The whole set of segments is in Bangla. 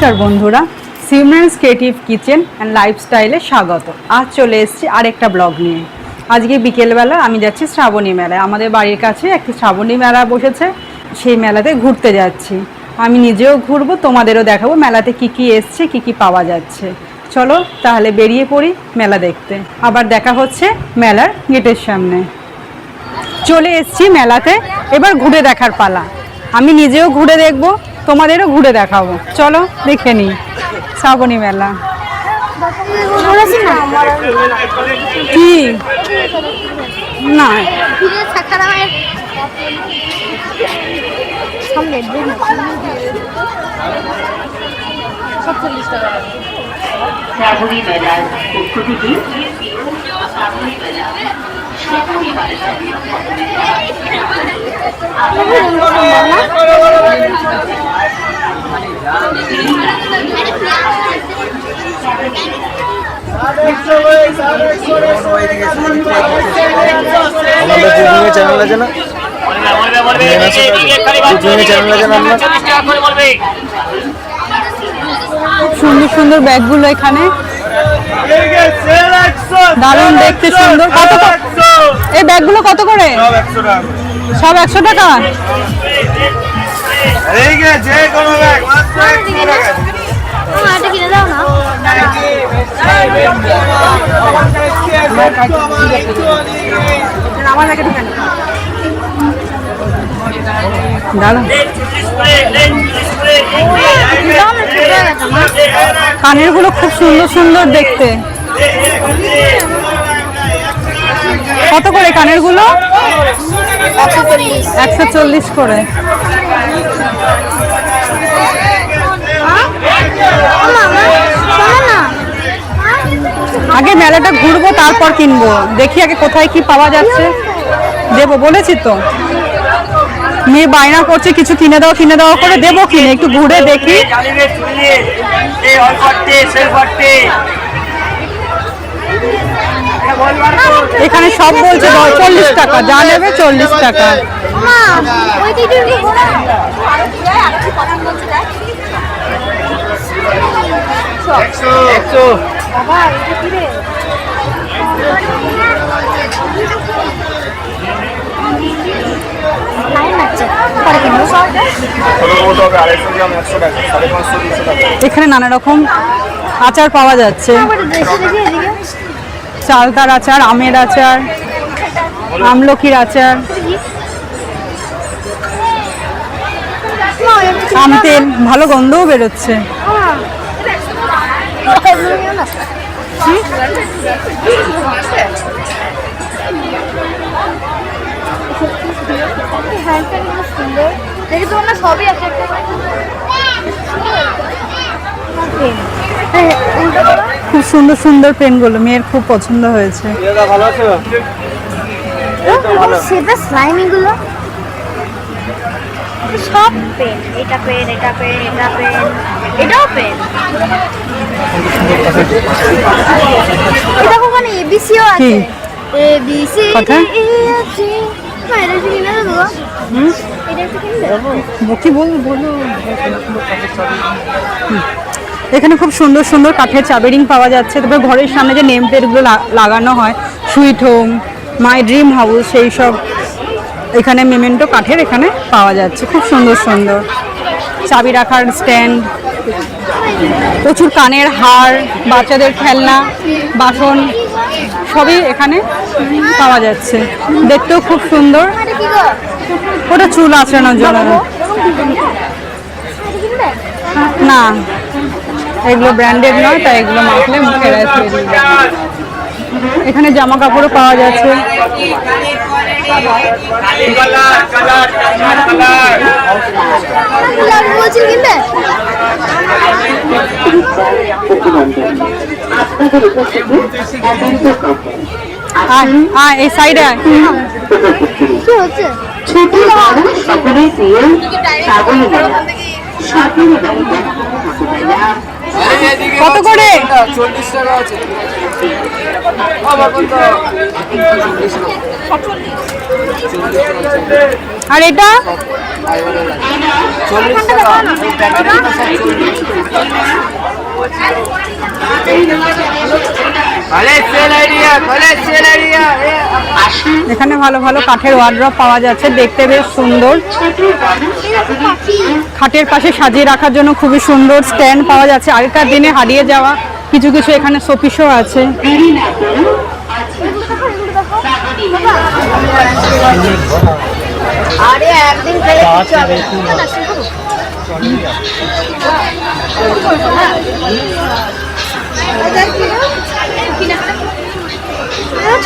নমস্কার বন্ধুরা, সিমরানস ক্রিয়েটিভ কিচেন অ্যান্ড লাইফস্টাইলে স্বাগত। আজ চলে এসেছি আরেকটা ব্লগ নিয়ে। আজকে বিকেলবেলা আমি যাচ্ছি শ্রাবণী মেলায়। আমাদের বাড়ির কাছে একটা শ্রাবণী মেলা বসেছে, সেই মেলাতে ঘুরতে যাচ্ছি। আমি নিজেও ঘুরবো, তোমাদেরও দেখাবো মেলাতে কি কি এসছে, কি কি পাওয়া যাচ্ছে। চলো তাহলে বেরিয়ে পড়ি মেলা দেখতে। আবার দেখা হচ্ছে মেলার গেটের সামনে। চলে এসেছি মেলাতে, এবার ঘুরে দেখার পালা। আমি নিজেও ঘুরে দেখবো, তোমাদেরও ঘুরে দেখাবো। চলো দেখে নিই শ্রাবণী মেলা। কি না শ্রাবণী মেলার পক্ষ থেকে শ্রাবণী মেলা চ্যানেল আছে না, সুন্দর সুন্দর ব্যাগগুলো এখানে দারুণ দেখতে, সুন্দর। কত এই ব্যাগগুলো কত করে? সব 100 টাকা। কানের গুলো খুব সুন্দর সুন্দর দেখতে। কত করে কানের গুলো? 140 করে। আগে মেলাটা ঘুরবো, তারপর কিনবো। দেখি আগে কোথায় কি পাওয়া যাচ্ছে। দেবো বলেছি তো, মেয়ে বায়না করছে কিছু কিনে দাও কিনে দাও করে, দেবো কিনে। একটু ঘুরে দেখি। এখানে সব বলছে 40 টাকা, যা নেবে 40 টাকা। এখানে নানা রকম আচার পাওয়া যাচ্ছে। চালতার আচার, আমের আচার, আমলকির আচার, আম তেল, ভালো গন্ধও বেরোচ্ছে। খুব সুন্দর সুন্দর পেনগুলো, মেয়ের খুব পছন্দ হয়েছে। সব পেন, এটা পেন, এটা পেন, এটা পেন, এটাও পেন। এটা ওখানে এবিসিও আছে। এবিসি কথা কি বলো। এখানে খুব সুন্দর সুন্দর কাঠের চাবিরিং পাওয়া যাচ্ছে। তারপরে ঘরের সামনে যে নেম প্লেটগুলো লাগানো হয়, sweet home, my dream house, সেই সব এখানে মেমেন্টো কাঠের এখানে পাওয়া যাচ্ছে। খুব সুন্দর সুন্দর চাবি রাখার স্ট্যান্ড, প্রচুর কানের হার, বাচ্চাদের খেলনা, বাসন সবই এখানে পাওয়া যাচ্ছে। দেখতেও খুব সুন্দর। ওটা চুল আঁচড়ানোর জন্য না, এগুলো ব্র্যান্ডেড নয়, তাই এগুলো মাখলে মুখে রাখতে। এখানে জামা কাপড়ও পাওয়া যাচ্ছে। এই সাইডে কত করে? 40 টাকা আছে। আর এটা 40 টাকা। এখানে ভালো ভালো কাঠের ওয়ার্ড্রপ পাওয়া যাচ্ছে, দেখতে বেশ সুন্দর। খাটের পাশে সাজিয়ে রাখার জন্য খুবই সুন্দর স্ট্যান্ড পাওয়া যাচ্ছে। আগেকার দিনে হারিয়ে যাওয়া কিছু কিছু এখানে শোপিসও আছে। আরে একদিন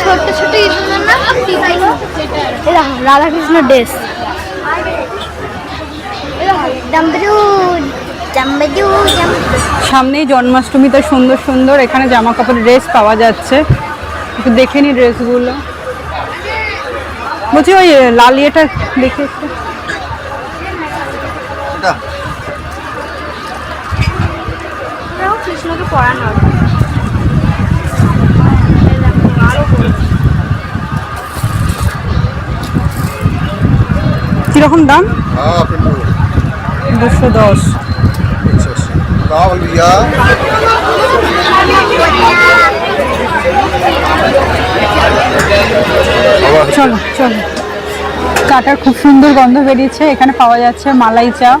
ছোট ছোট রাধাকৃষ্ণ ড্রেস, সামনেই জন্মাষ্টমীতে সুন্দর সুন্দর এখানে জামা কাপড় ড্রেস পাওয়া যাচ্ছে। একটু দেখে নি ড্রেসগুলো। বলছি ওই লাল ইয়েটা দেখে একটু। কৃষ্ণকে পড়ানো কিরকম দাম? 210। চলো চলো, চাটার খুব সুন্দর গন্ধ বেরিয়েছে। এখানে পাওয়া যাচ্ছে মালাই চা,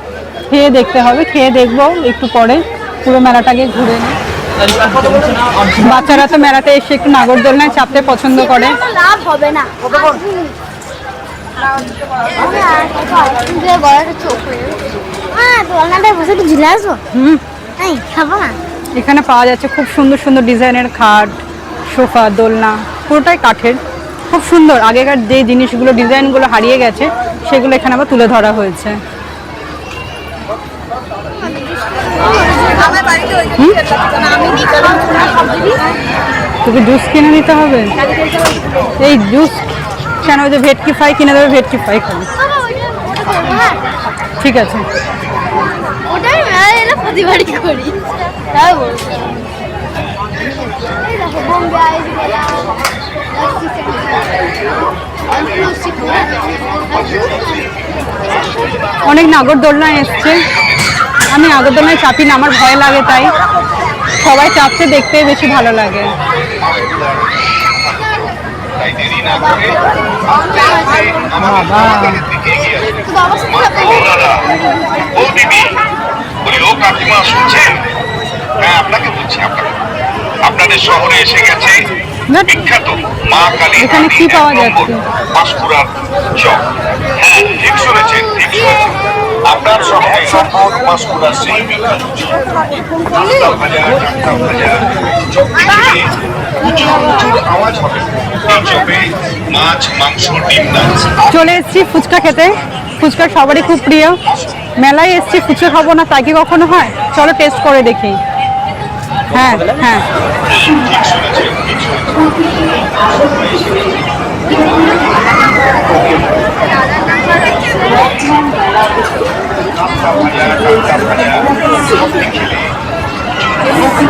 খেয়ে দেখতে হবে। খেয়ে দেখবো একটু পরে, পুরো মেলাটাকে ঘুরে নিই। বাচ্চারা তো মেলাতে এসে একটু নাগরদোলনায় চাপতে পছন্দ করে। লাভ হবে না। এখানে পাওয়া যাচ্ছে খুব সুন্দর সুন্দর ডিজাইনের খাট, সোফা, দোলনা, পুরোটাই কাঠের, খুব সুন্দর। আগেকার যে জিনিসগুলো ডিজাইনগুলো হারিয়ে গেছে সেগুলো এখানে আবার তুলে ধরা হয়েছে। তোকে জুস কিনে নিতে হবে। এই জুস কেন? ওই যে ভেটকি ফ্রাই কিনে দেবে, ভেটকি ফ্রাই খাবে। ঠিক আছে। ওটাই মেলা প্রতিবারই করি। অনেক নাগরদোলনায় এসছে। আমি নাগরদোলনায় চাপি না, আমার ভয় লাগে, তাই সবাই চাপতে দেখতে বেশি ভালো লাগে। আপনাকে বলছি, আপনাদের শহরে এসে গেছে বিখ্যাত মা কালী এখানে কি পাওয়া যাচ্ছে? পাঁশকুড়ার চক। হ্যাঁ, ঠিক শুনেছেন, ঠিক শুনেছেন। আপনার শহরে পাঁশকুড়ার সেই বিখ্যাত চক, রাস্তা ভাজা, চাকটা ভাজা, চক থেকে প্রচুর আওয়াজ হবে। এই চপে মাছ, মাংস, ডিম, ডাল। চলে এসেছি ফুচকা খেতে। ফুচকা সবারই খুব প্রিয়। মেলায় এসেছি, ফুচকা খাবো না তা কি কখনো হয়? চলো টেস্ট করে দেখি। হ্যাঁ হ্যাঁ,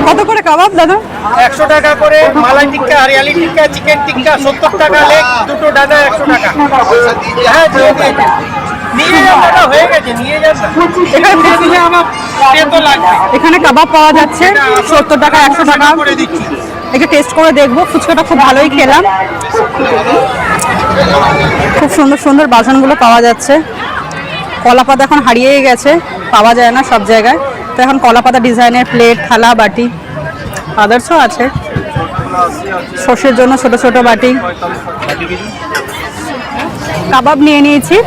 কত করে কাবাব দাদা? 100 টাকা করে। মালাই টিক্কা, হরিয়ালি টিক্কা, চিকেন টিক্কা 70 টাকা লেগ, দুটো ডানা 100 টাকা। হ্যাঁ, নিয়ে যান দাদা, হয়ে গেছে, নিয়ে যান। এখানে দিলে আমার তো লাগবে। এখানে কাবাব পাওয়া যাচ্ছে 70 টাকা, 100 টাকা করে দিচ্ছি। এটা টেস্ট করে দেখবো। ফুচকাটা খুব ভালোই খেলাম। খুব সুন্দর সুন্দর বাসনগুলো পাওয়া যাচ্ছে। কলাপাতা এখন হারিয়েই গেছে, পাওয়া যায় না সব জায়গায়। তো এখন কলাপাতা ডিজাইনের প্লেট, থালা, বাটি, আদার্সও আছে। সর্ষের জন্য ছোট ছোট বাটি। কাবাব নিয়ে নিয়েছি,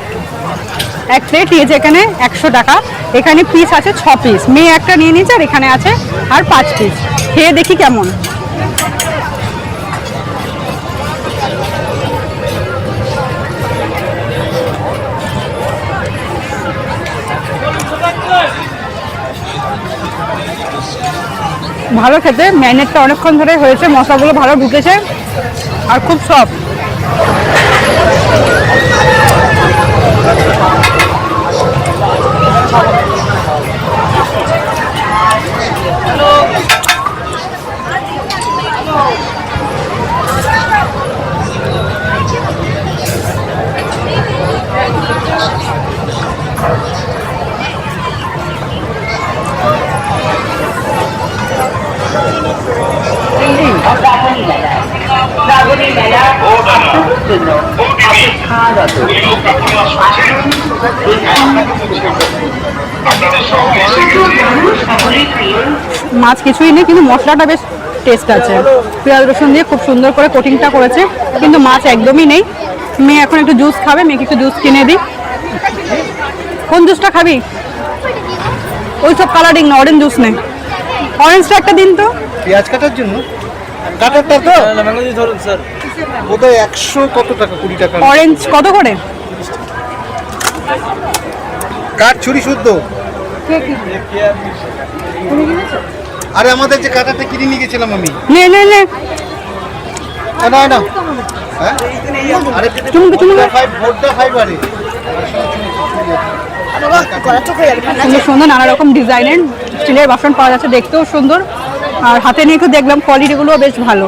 এক প্লেট নিয়েছে এখানে 100 টাকা। এখানে পিস আছে 6 পিস। মেয়ে একটা নিয়ে নিয়েছে, আর এখানে আছে আর 5 পিস। খেয়ে দেখি কেমন। ভালো খেতে, ম্যারিনেটটা অনেকক্ষণ ধরে হয়েছে, মশলাগুলো ভালো ঢুকেছে আর খুব সফট। মাছ কিছুই নেই, কিন্তু মশলাটা বেশ টেস্ট আছে। পেঁয়াজ রসুন দিয়ে খুব সুন্দর করে কোটিংটা করেছে, কিন্তু মাছ একদমই নেই। মেয়ে এখন একটু জুস খাবে, মেয়েকে একটু জুস কিনে দিই। কোন জুসটা খাবি? ওই সব কালারিং না, অরেঞ্জ জুস নেই। অরেঞ্জটা একটা দিন তো। পেঁয়াজ কাটার জন্য কাটারটা তো ধরুন স্যার, বোধহয় 100 কত টাকা, 20 টাকা। অরেঞ্জ কত করে? কাঠ ছুরি শুদ্ধ। আরে আমাদের যে কাটারটা কিনে নিয়ে গেছিলাম আমি। নে নে নে, না না, হ্যাঁ আরে চুমুকে চুমুকে। 5 আরে সুন্দর সুন্দর নানা রকম ডিজাইনের স্টিলের বাসন পাওয়া যাচ্ছে, দেখতেও সুন্দর। আর হাতে নিয়ে একটু দেখলাম, কোয়ালিটিগুলো বেশ ভালো।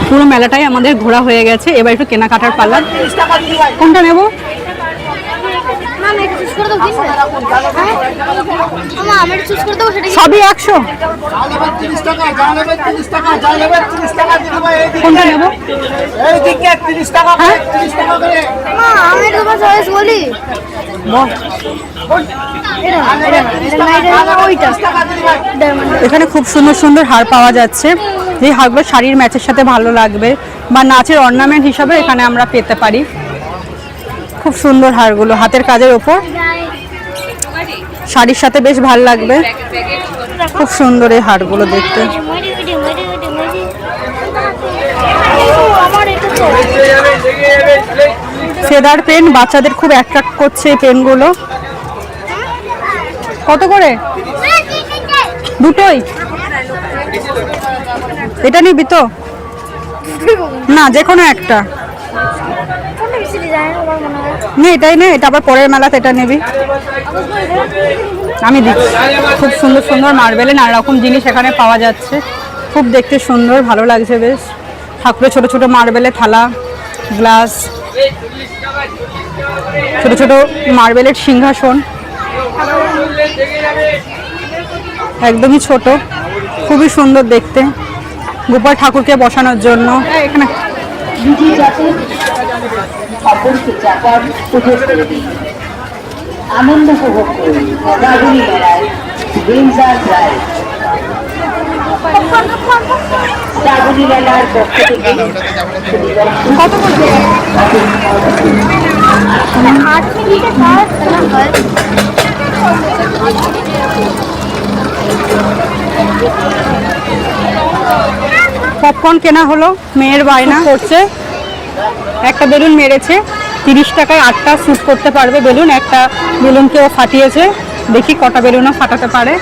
পুরো মেলাটাই আমাদের ঘোরা হয়ে গেছে, এবার একটু কেনাকাটার পালা। কোনটা নেব? সবই 100। কোনটা নেব? এখানে খুব সুন্দর সুন্দর হার পাওয়া যাচ্ছে, যে হারগুলো শাড়ির ম্যাচের সাথে ভালো লাগবে বা নাচের অর্নামেন্ট হিসাবে এখানে আমরা পেতে পারি। খুব সুন্দর হারগুলো, হাতের কাজের ওপর, শাড়ির সাথে বেশ ভালো লাগবে। খুব সুন্দর এই হারগুলো দেখতে। ফেদার পেন বাচ্চাদের খুব অ্যাট্রাক্ট করছে এই পেনগুলো। কত করে? দুটোই? এটা নিবি তো? না, যে কোনো একটা নে, এটাই নে। এটা আবার পরের মেলাতে এটা নেবি, আমি দিচ্ছি। খুব সুন্দর সুন্দর মার্বেলে নানা রকম জিনিস এখানে পাওয়া যাচ্ছে, খুব দেখতে সুন্দর, ভালো লাগছে বেশ। ঠাকুরের ছোট ছোট মার্বেলে থালা, গ্লাস, ছোট ছোট মার্বেলের সিংহাসন, একদমই ছোট, খুবই সুন্দর দেখতে, গোপাল ঠাকুরকে বসানোর জন্য। এখানে আনন্দ উপভোগ করুন শ্রাবণী মেলায়। শ্রাবণী মেলার পক্ষ থেকে কত করে? পপকর্ন কেনা হলো, মেয়ের বায়না করছে। একটা বেলুন মেরেছে, 30 টাকায় 8টা শ্যুট করতে পারবে বেলুন। একটা বেলুনকে ও ফাটিয়েছে, দেখি কটা বেলুনও ফাটাতে পারে।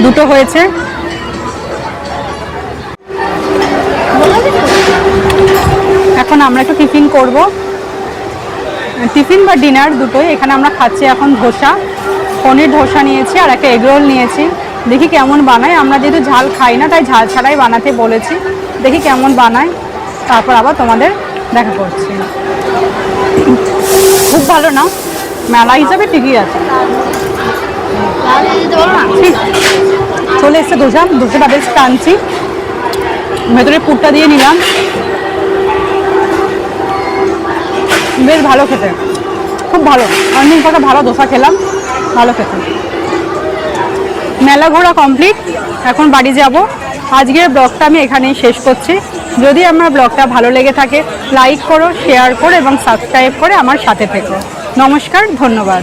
দুটো হয়েছে। এখন আমরা একটু টিফিন করব, টিফিন বা ডিনার দুটোই। এখানে আমরা খাচ্ছি এখন ধোসা, পনির ধোসা নিয়েছি আর একটা এগরোল নিয়েছি। দেখি কেমন বানায়, আমরা যেহেতু ঝাল খাই না তাই ঝাল ছাড়াই বানাতে বলেছি, দেখি কেমন বানায়, তারপর আবার তোমাদের দেখা করছি। খুব ভালো না, মেলা হিসাবে ঠিকই আছে। ঠিক চলে এসছে ধোসাটা বেশ টানছি, ভেতরে পুরটা দিয়ে নিলাম, বেশ ভালো খেতে, খুব ভালো। অনেক কটা ভালো ধোসা খেলাম, ভালো খেতে। মেলা ঘোরা কমপ্লিট, এখন বাড়ি যাব। আজকের ব্লগটা আমি এখানেই শেষ করছি। যদি আমার ব্লগটা ভালো লেগে থাকে, লাইক করো, শেয়ার করো এবং সাবস্ক্রাইব করে আমার সাথে থেকো। নমস্কার, ধন্যবাদ।